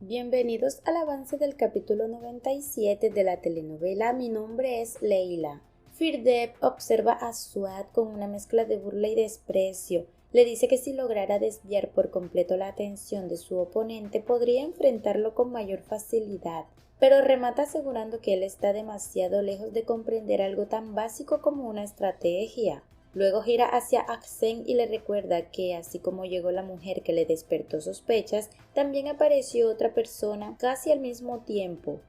Bienvenidos al avance del capítulo 97 de la telenovela Mi nombre es Leila. Firdevs observa a Suad con una mezcla de burla y desprecio. Le dice que si lograra desviar por completo la atención de su oponente podría enfrentarlo con mayor facilidad, pero remata asegurando que él está demasiado lejos de comprender algo tan básico como una estrategia. Luego gira hacia Aksen y le recuerda que, así como llegó la mujer que le despertó sospechas, también apareció otra persona casi al mismo tiempo.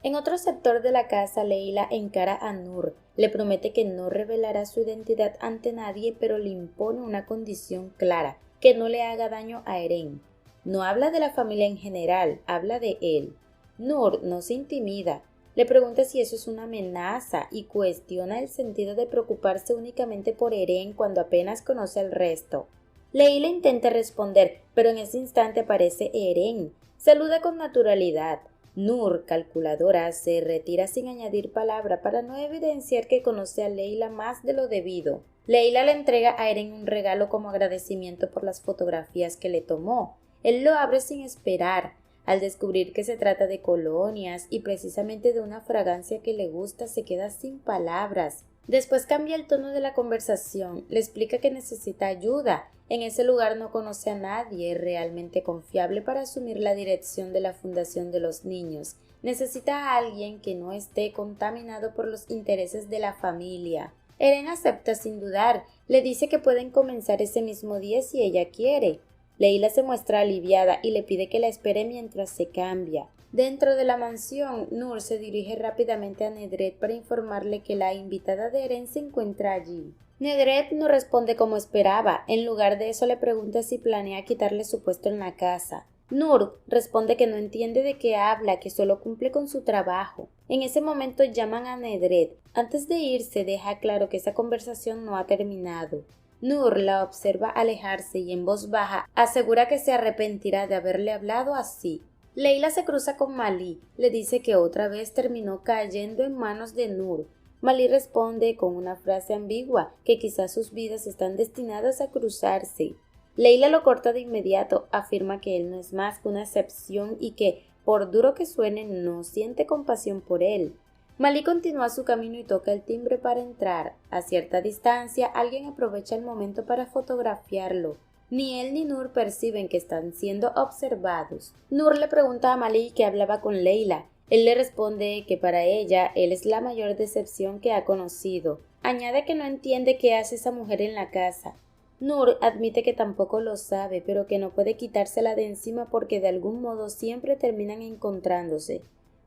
En otro sector de la casa, Leila encara a Nur. Le promete que no revelará su identidad ante nadie, pero le impone una condición clara, que no le haga daño a Eren. No habla de la familia en general, habla de él. Nur no se intimida. Le pregunta si eso es una amenaza y cuestiona el sentido de preocuparse únicamente por Eren cuando apenas conoce al resto. Leila intenta responder, pero en ese instante aparece Eren. Saluda con naturalidad. Nur, calculadora, se retira sin añadir palabra para no evidenciar que conoce a Leila más de lo debido. Leila le entrega a Eren un regalo como agradecimiento por las fotografías que le tomó. Él lo abre sin esperar. Al descubrir que se trata de colonias y precisamente de una fragancia que le gusta, se queda sin palabras. Después cambia el tono de la conversación, le explica que necesita ayuda. En ese lugar no conoce a nadie realmente confiable para asumir la dirección de la Fundación de los Niños. Necesita a alguien que no esté contaminado por los intereses de la familia. Eren acepta sin dudar, le dice que pueden comenzar ese mismo día si ella quiere. Leila se muestra aliviada y le pide que la espere mientras se cambia. Dentro de la mansión, Nur se dirige rápidamente a Nedret para informarle que la invitada de Eren se encuentra allí. Nedret no responde como esperaba, en lugar de eso le pregunta si planea quitarle su puesto en la casa. Nur responde que no entiende de qué habla, que solo cumple con su trabajo. En ese momento llaman a Nedret. Antes de irse deja claro que esa conversación no ha terminado. Nur la observa alejarse y en voz baja asegura que se arrepentirá de haberle hablado así. Leila se cruza con Malí, le dice que otra vez terminó cayendo en manos de Nur. Malí responde con una frase ambigua, que quizás sus vidas están destinadas a cruzarse. Leila lo corta de inmediato, afirma que él no es más que una excepción y que, por duro que suene, no siente compasión por él. Malí continúa su camino y toca el timbre para entrar. A cierta distancia, alguien aprovecha el momento para fotografiarlo. Ni él ni Nur perciben que están siendo observados. Nur le pregunta a Malí que hablaba con Leila. Él le responde que para ella él es la mayor decepción que ha conocido. Añade que no entiende qué hace esa mujer en la casa. Nur admite que tampoco lo sabe, pero que no puede quitársela de encima porque de algún modo siempre terminan encontrándose.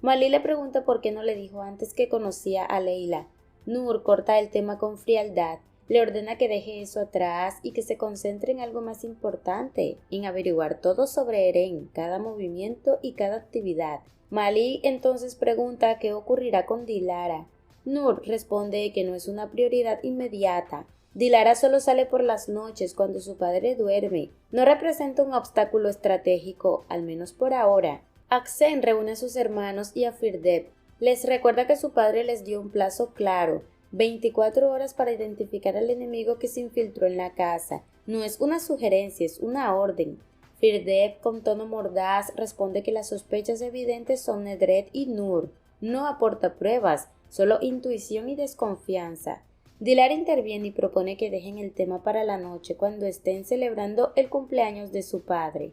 Malí le pregunta por qué no le dijo antes que conocía a Leila. Nur corta el tema con frialdad, le ordena que deje eso atrás y que se concentre en algo más importante, en averiguar todo sobre Eren, cada movimiento y cada actividad. Malí entonces pregunta qué ocurrirá con Dilara. Nur responde que no es una prioridad inmediata. Dilara solo sale por las noches cuando su padre duerme. No representa un obstáculo estratégico, al menos por ahora. Aksen reúne a sus hermanos y a Firdevs. Les recuerda que su padre les dio un plazo claro, 24 horas para identificar al enemigo que se infiltró en la casa. No es una sugerencia, es una orden. Firdevs, con tono mordaz, responde que las sospechas evidentes son Nedret y Nur. No aporta pruebas, solo intuición y desconfianza. Dilara interviene y propone que dejen el tema para la noche cuando estén celebrando el cumpleaños de su padre.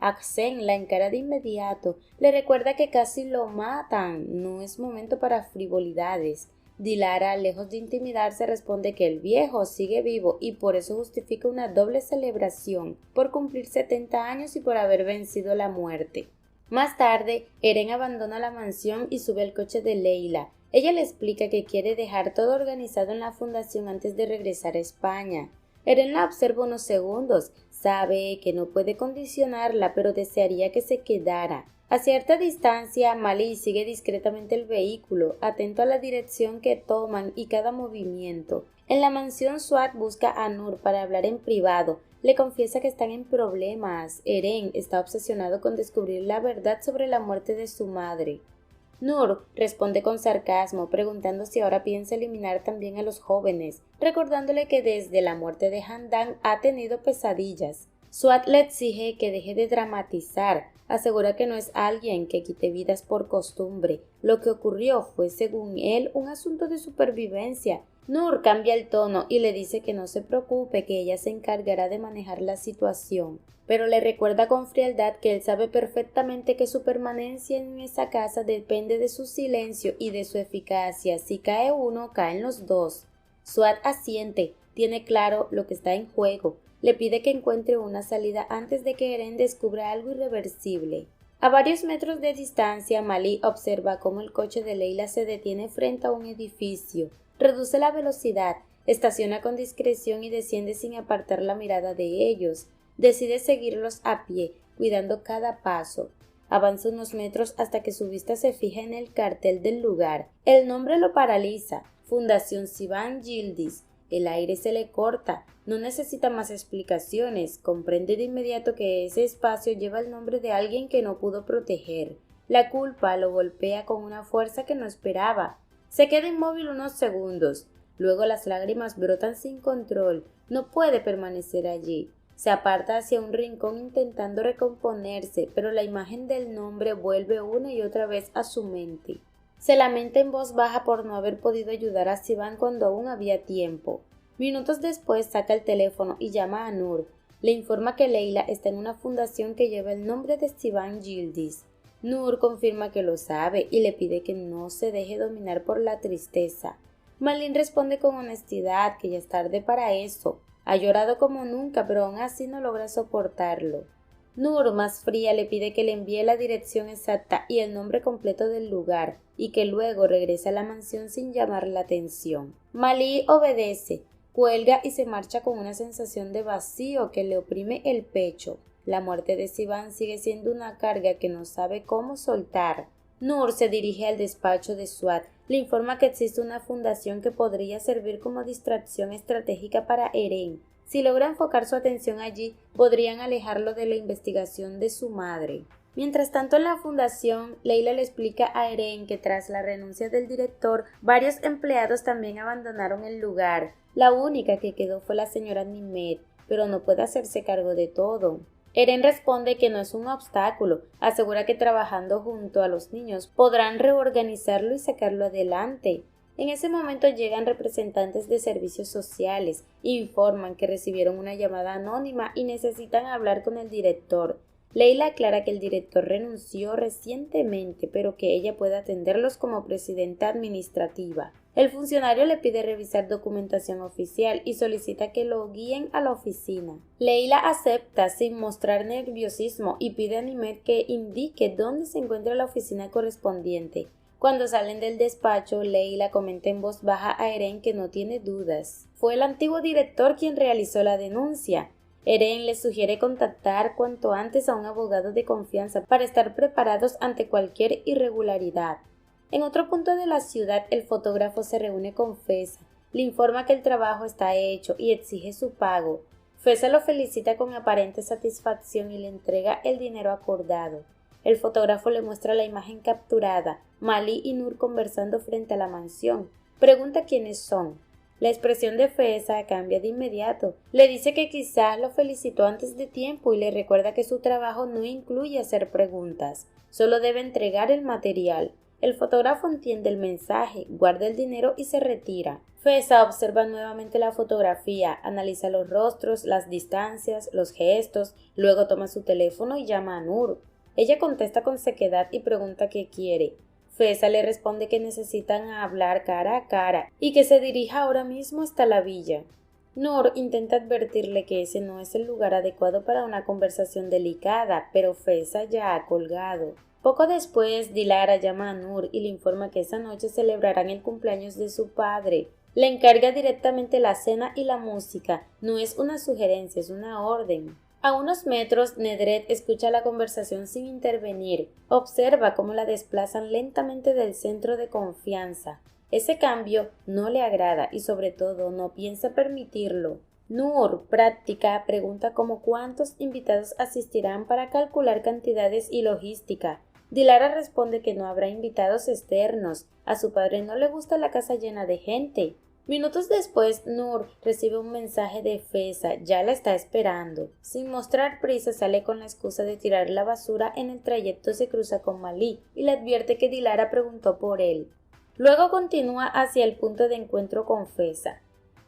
Aksen la encara de inmediato, le recuerda que casi lo matan, no es momento para frivolidades. Dilara, lejos de intimidarse, responde que el viejo sigue vivo y por eso justifica una doble celebración, por cumplir 70 años y por haber vencido la muerte. Más tarde, Eren abandona la mansión y sube al coche de Leila. Ella le explica que quiere dejar todo organizado en la fundación antes de regresar a España. Eren la observa unos segundos, sabe que no puede condicionarla, pero desearía que se quedara. A cierta distancia, Malí sigue discretamente el vehículo, atento a la dirección que toman y cada movimiento. En la mansión, Suad busca a Nur para hablar en privado. Le confiesa que están en problemas. Eren está obsesionado con descubrir la verdad sobre la muerte de su madre. Nur responde con sarcasmo, preguntando si ahora piensa eliminar también a los jóvenes, recordándole que desde la muerte de Handan ha tenido pesadillas. Suad le exige que deje de dramatizar, asegura que no es alguien que quite vidas por costumbre. Lo que ocurrió fue, según él, un asunto de supervivencia. Nur cambia el tono y le dice que no se preocupe, que ella se encargará de manejar la situación, pero le recuerda con frialdad que él sabe perfectamente que su permanencia en esa casa depende de su silencio y de su eficacia. Si cae uno, caen los dos. Suad asiente, tiene claro lo que está en juego. Le pide que encuentre una salida antes de que Eren descubra algo irreversible. A varios metros de distancia, Malí observa cómo el coche de Leila se detiene frente a un edificio. Reduce la velocidad, estaciona con discreción y desciende sin apartar la mirada de ellos. Decide seguirlos a pie, cuidando cada paso. Avanza unos metros hasta que su vista se fija en el cartel del lugar. El nombre lo paraliza, Fundación Sivan Yildiz. El aire se le corta, no necesita más explicaciones, comprende de inmediato que ese espacio lleva el nombre de alguien que no pudo proteger. La culpa lo golpea con una fuerza que no esperaba. Se queda inmóvil unos segundos, luego las lágrimas brotan sin control, no puede permanecer allí. Se aparta hacia un rincón intentando recomponerse, pero la imagen del nombre vuelve una y otra vez a su mente. Se lamenta en voz baja por no haber podido ayudar a Sivan cuando aún había tiempo. Minutos después saca el teléfono y llama a Nur. Le informa que Leila está en una fundación que lleva el nombre de Sivan Yildiz. Nur confirma que lo sabe y le pide que no se deje dominar por la tristeza. Malin responde con honestidad que ya es tarde para eso. Ha llorado como nunca, pero aún así no logra soportarlo. Nur, más fría, le pide que le envíe la dirección exacta y el nombre completo del lugar, y que luego regrese a la mansión sin llamar la atención. Malí obedece, cuelga y se marcha con una sensación de vacío que le oprime el pecho. La muerte de Sivan sigue siendo una carga que no sabe cómo soltar. Nur se dirige al despacho de Suad, le informa que existe una fundación que podría servir como distracción estratégica para Eren. Si logra enfocar su atención allí, podrían alejarlo de la investigación de su madre. Mientras tanto, en la fundación, Leila le explica a Eren que tras la renuncia del director, varios empleados también abandonaron el lugar. La única que quedó fue la señora Nimet, pero no puede hacerse cargo de todo. Eren responde que no es un obstáculo, asegura que trabajando junto a los niños podrán reorganizarlo y sacarlo adelante. En ese momento llegan representantes de servicios sociales, informan que recibieron una llamada anónima y necesitan hablar con el director. Leila aclara que el director renunció recientemente, pero que ella puede atenderlos como presidenta administrativa. El funcionario le pide revisar documentación oficial y solicita que lo guíen a la oficina. Leila acepta sin mostrar nerviosismo y pide a Nimet que indique dónde se encuentra la oficina correspondiente. Cuando salen del despacho, Leila comenta en voz baja a Eren que no tiene dudas. Fue el antiguo director quien realizó la denuncia. Eren le sugiere contactar cuanto antes a un abogado de confianza para estar preparados ante cualquier irregularidad. En otro punto de la ciudad, el fotógrafo se reúne con Feza, le informa que el trabajo está hecho y exige su pago. Feza lo felicita con aparente satisfacción y le entrega el dinero acordado. El fotógrafo le muestra la imagen capturada, Malí y Nur conversando frente a la mansión. Pregunta quiénes son. La expresión de Feza cambia de inmediato. Le dice que quizás lo felicitó antes de tiempo y le recuerda que su trabajo no incluye hacer preguntas, solo debe entregar el material. El fotógrafo entiende el mensaje, guarda el dinero y se retira. Feza observa nuevamente la fotografía, analiza los rostros, las distancias, los gestos, luego toma su teléfono y llama a Nur. Ella contesta con sequedad y pregunta qué quiere. Feza le responde que necesitan hablar cara a cara y que se dirija ahora mismo hasta la villa. Nur intenta advertirle que ese no es el lugar adecuado para una conversación delicada, pero Feza ya ha colgado. Poco después, Dilara llama a Nur y le informa que esa noche celebrarán el cumpleaños de su padre. Le encarga directamente la cena y la música. No es una sugerencia, es una orden. A unos metros, Nedret escucha la conversación sin intervenir. Observa cómo la desplazan lentamente del centro de confianza. Ese cambio no le agrada y sobre todo no piensa permitirlo. Nur, práctica, pregunta como cuántos invitados asistirán para calcular cantidades y logística. Dilara responde que no habrá invitados externos. A su padre no le gusta la casa llena de gente. Minutos después, Nur recibe un mensaje de Feza, ya la está esperando. Sin mostrar prisa, sale con la excusa de tirar la basura. En el trayecto se cruza con Malí y le advierte que Dilara preguntó por él. Luego continúa hacia el punto de encuentro con Feza.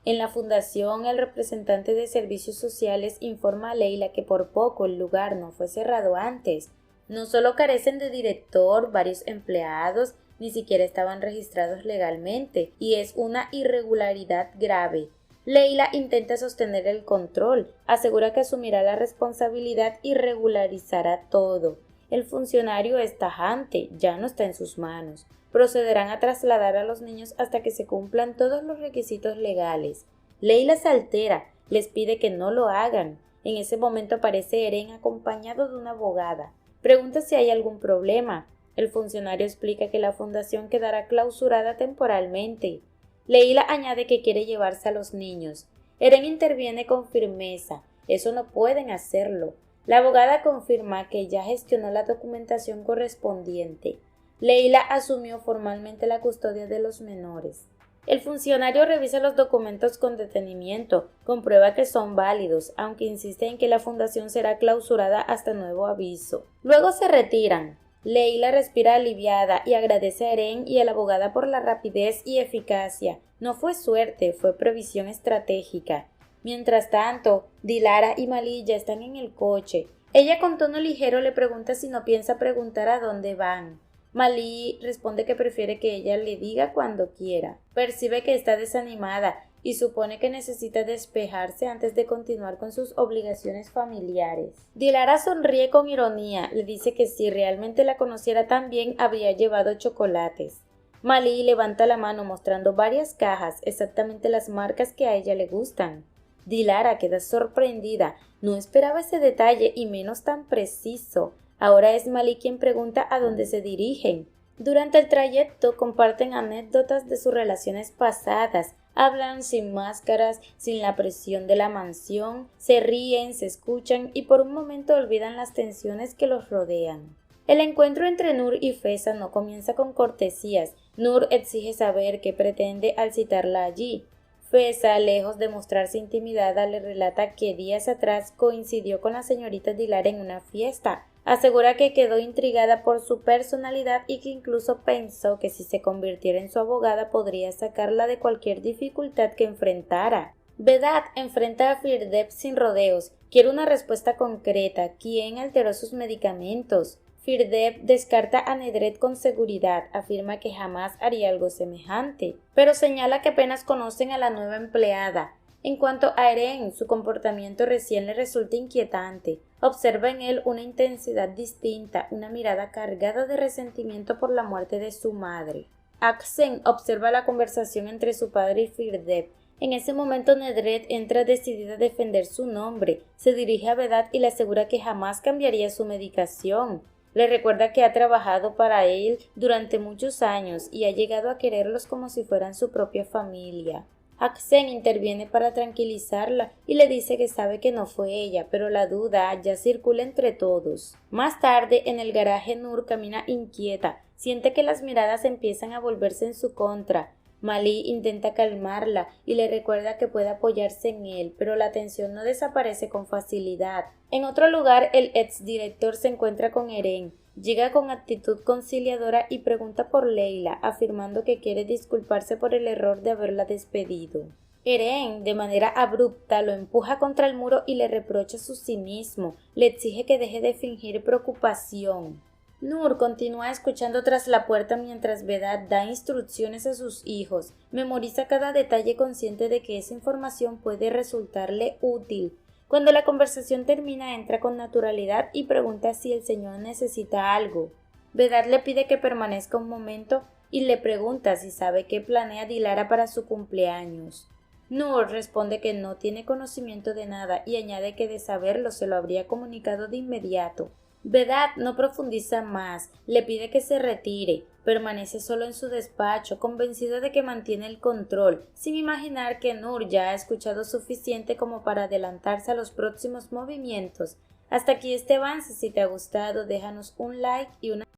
En la fundación, el representante de servicios sociales informa a Leila que por poco el lugar no fue cerrado antes. No solo carecen de director, varios empleados ni siquiera estaban registrados legalmente, y es una irregularidad grave. Leila intenta sostener el control, asegura que asumirá la responsabilidad y regularizará todo. El funcionario es tajante, ya no está en sus manos. Procederán a trasladar a los niños hasta que se cumplan todos los requisitos legales. Leila se altera, les pide que no lo hagan. En ese momento aparece Eren acompañado de una abogada. Pregunta si hay algún problema. El funcionario explica que la fundación quedará clausurada temporalmente. Leila añade que quiere llevarse a los niños. Eren interviene con firmeza. Eso no pueden hacerlo. La abogada confirma que ya gestionó la documentación correspondiente. Leila asumió formalmente la custodia de los menores. El funcionario revisa los documentos con detenimiento, comprueba que son válidos, aunque insiste en que la fundación será clausurada hasta nuevo aviso. Luego se retiran. Leila respira aliviada y agradece a Eren y a la abogada por la rapidez y eficacia. No fue suerte, fue previsión estratégica. Mientras tanto, Dilara y Malí ya están en el coche. Ella con tono ligero le pregunta si no piensa preguntar a dónde van. Malí responde que prefiere que ella le diga cuando quiera. Percibe que está desanimada y supone que necesita despejarse antes de continuar con sus obligaciones familiares. Dilara sonríe con ironía, le dice que si realmente la conociera tan bien habría llevado chocolates. Malí levanta la mano mostrando varias cajas, exactamente las marcas que a ella le gustan. Dilara queda sorprendida, no esperaba ese detalle y menos tan preciso. Ahora es Malí quien pregunta a dónde se dirigen. Durante el trayecto comparten anécdotas de sus relaciones pasadas, hablan sin máscaras, sin la presión de la mansión, se ríen, se escuchan y por un momento olvidan las tensiones que los rodean. El encuentro entre Nur y Feza no comienza con cortesías. Nur exige saber qué pretende al citarla allí. Feza, lejos de mostrarse intimidada, le relata que días atrás coincidió con la señorita Dilara en una fiesta. Asegura que quedó intrigada por su personalidad y que incluso pensó que si se convirtiera en su abogada podría sacarla de cualquier dificultad que enfrentara. Vedat enfrenta a Firdevs sin rodeos, quiere una respuesta concreta. ¿Quién alteró sus medicamentos? Firdevs descarta a Nedret con seguridad, afirma que jamás haría algo semejante, pero señala que apenas conocen a la nueva empleada. En cuanto a Eren, su comportamiento recién le resulta inquietante. Observa en él una intensidad distinta, una mirada cargada de resentimiento por la muerte de su madre. Aksen observa la conversación entre su padre y Firdevs. En ese momento Nedret entra decidida a defender su nombre, se dirige a Vedat y le asegura que jamás cambiaría su medicación. Le recuerda que ha trabajado para él durante muchos años y ha llegado a quererlos como si fueran su propia familia. Aksen interviene para tranquilizarla y le dice que sabe que no fue ella, pero la duda ya circula entre todos. Más tarde, en el garaje, Nur camina inquieta, siente que las miradas empiezan a volverse en su contra. Malí intenta calmarla y le recuerda que puede apoyarse en él, pero la tensión no desaparece con facilidad. En otro lugar, el exdirector se encuentra con Eren. Llega con actitud conciliadora y pregunta por Leila, afirmando que quiere disculparse por el error de haberla despedido. Eren, de manera abrupta, lo empuja contra el muro y le reprocha su cinismo. Le exige que deje de fingir preocupación. Nur continúa escuchando tras la puerta mientras Vedat da instrucciones a sus hijos. Memoriza cada detalle consciente de que esa información puede resultarle útil. Cuando la conversación termina, entra con naturalidad y pregunta si el señor necesita algo. Vedat le pide que permanezca un momento y le pregunta si sabe qué planea Dilara para su cumpleaños. Nur responde que no tiene conocimiento de nada y añade que de saberlo se lo habría comunicado de inmediato. Vedat no profundiza más, le pide que se retire, permanece solo en su despacho, convencido de que mantiene el control, sin imaginar que Nur ya ha escuchado suficiente como para adelantarse a los próximos movimientos. Hasta aquí este avance. Si te ha gustado, déjanos un like y una